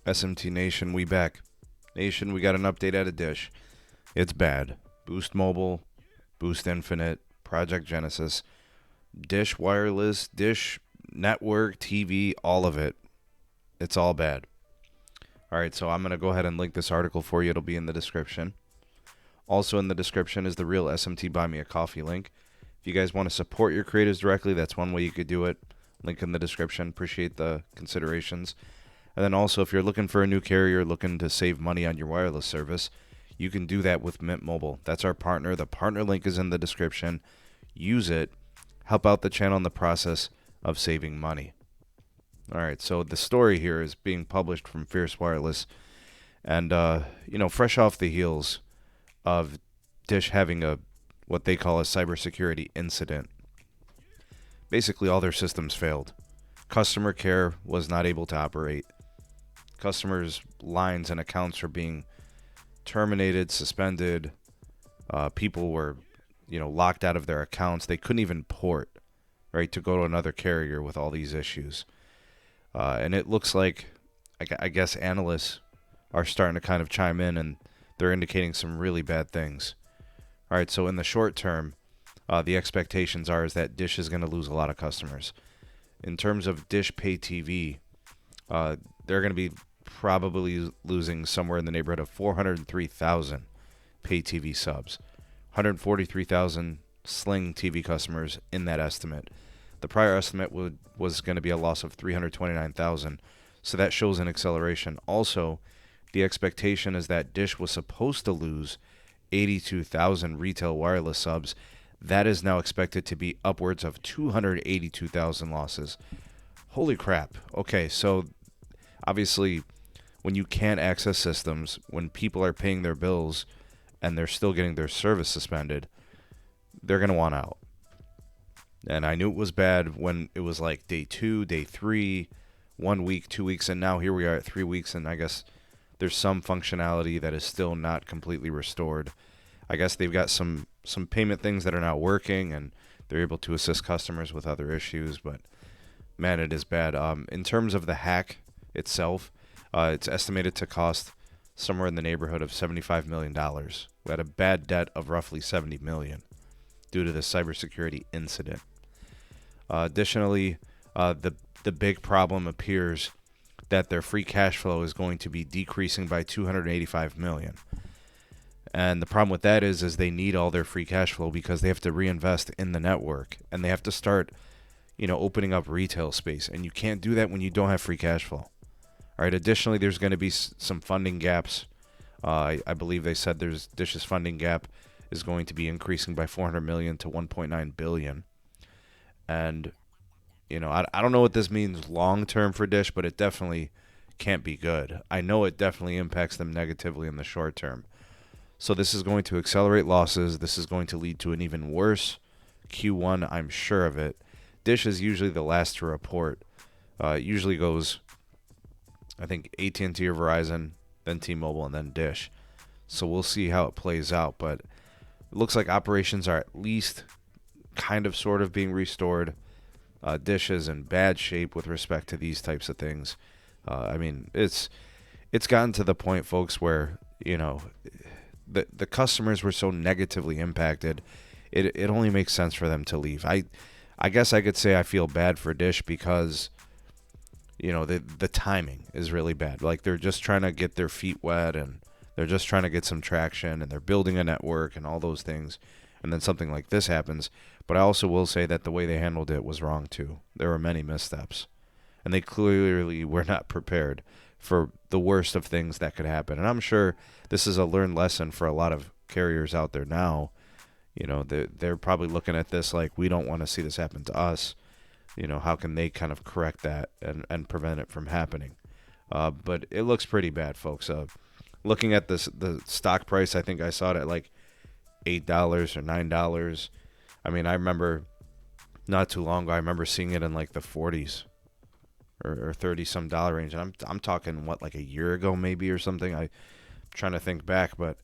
SMT Nation, we back. Nation, we got an update out of Dish. It's bad. Boost Mobile, Boost Infinite, Project Genesis, Dish Wireless, Dish Network, TV, all of it. It's all bad. All right, so I'm going to go ahead and link this article for you. It'll be in the description. Also in the description is the real SMT Buy Me a Coffee link. If you guys want to support your creators directly, that's one way you could do it. Link in the description. Appreciate the considerations. And then also, if you're looking for a new carrier, looking to save money on your wireless service, you can do that with Mint Mobile. That's our partner. The partner link is in the description. Use it. Help out the channel in the process of saving money. All right, so the story here is being published from Fierce Wireless. And, fresh off the heels of Dish having what they call a cybersecurity incident. Basically, all their systems failed. Customer care was not able to operate. Customers' lines and accounts were being terminated, suspended. People were, locked out of their accounts. They couldn't even port, right, to go to another carrier with all these issues. And it looks like, I guess, analysts are starting to kind of chime in, and they're indicating some really bad things. All right, so in the short term, the expectations is that Dish is going to lose a lot of customers. In terms of Dish Pay TV, they're going to be probably losing somewhere in the neighborhood of 403,000 Pay TV subs, 143,000 Sling TV customers in that estimate. The prior estimate was going to be a loss of 329,000, so that shows an acceleration. Also, the expectation is that Dish was supposed to lose 82,000 retail wireless subs. That is now expected to be upwards of 282,000 losses. Holy crap. Okay, so obviously when you can't access systems, when people are paying their bills and they're still getting their service suspended, they're going to want out. And I knew it was bad when it was like day 2, day 3, 1 week, 2 weeks, and now here we are at 3 weeks, and I guess there's some functionality that is still not completely restored. I guess they've got some payment things that are not working, and they're able to assist customers with other issues, but man, it is bad. In terms of the hack itself, it's estimated to cost somewhere in the neighborhood of $75 million. We had a bad debt of roughly $70 million due to the cybersecurity incident. Additionally, the big problem appears that their free cash flow is going to be decreasing by $285 million. And the problem with that is they need all their free cash flow because they have to reinvest in the network, and they have to start, opening up retail space. And you can't do that when you don't have free cash flow. All right. Additionally, there's going to be some funding gaps. I believe they said Dish's funding gap is going to be increasing by $400 million to $1.9 billion. And, I don't know what this means long term for Dish, but it definitely can't be good. I know it definitely impacts them negatively in the short term. So this is going to accelerate losses. This is going to lead to an even worse Q1, I'm sure of it. Dish is usually the last to report. It usually goes, I think, AT&T or Verizon, then T-Mobile, and then Dish. So we'll see how it plays out. But it looks like operations are at least kind of sort of being restored. Dish is in bad shape with respect to these types of things. It's gotten to the point, folks, where, the customers were so negatively impacted, it only makes sense for them to leave. I guess I could say I feel bad for Dish because, the timing is really bad. Like, they're just trying to get their feet wet, and they're just trying to get some traction, and they're building a network and all those things. And then something like this happens. But I also will say that the way they handled it was wrong, too. There were many missteps. And they clearly were not prepared for the worst of things that could happen. And I'm sure this is a learned lesson for a lot of carriers out there now. They're probably looking at this like, we don't want to see this happen to us. How can they kind of correct that and prevent it from happening? But it looks pretty bad, folks. Looking at the stock price, I think I saw it at like $8 or $9. I remember not too long ago, I remember seeing it in like the 40s. Or 30 some dollar range. And I'm talking like a year ago maybe or something. I'm trying to think back, but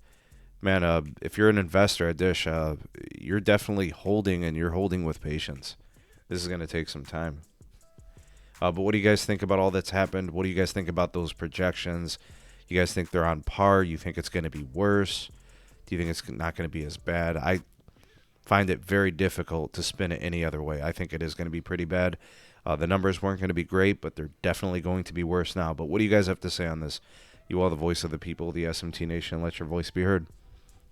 man, if you're an investor at Dish, you're definitely holding, and you're holding with patience. This is going to take some time. But what do you guys think about all that's happened? What do you guys think about those projections? You guys think they're on par? You think it's going to be worse? Do you think it's not going to be as bad? I find it very difficult to spin it any other way. I think it is going to be pretty bad. The numbers weren't going to be great, but they're definitely going to be worse now. But what do you guys have to say on this? You are the voice of the people, the SMT Nation. Let your voice be heard.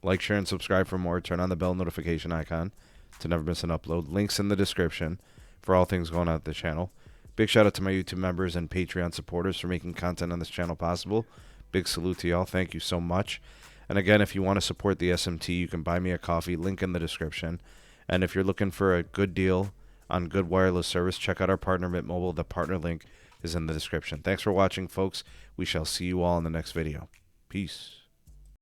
Like, share, and subscribe for more. Turn on the bell notification icon to never miss an upload. Links in the description for all things going on at the channel. Big shout out to my YouTube members and Patreon supporters for making content on this channel possible. Big salute to y'all. Thank you so much. And again, if you want to support the SMT, you can buy me a coffee. Link in the description. And if you're looking for a good deal on good wireless service, check out our partner, Mint Mobile. The partner link is in the description. Thanks for watching, folks. We shall see you all in the next video. Peace.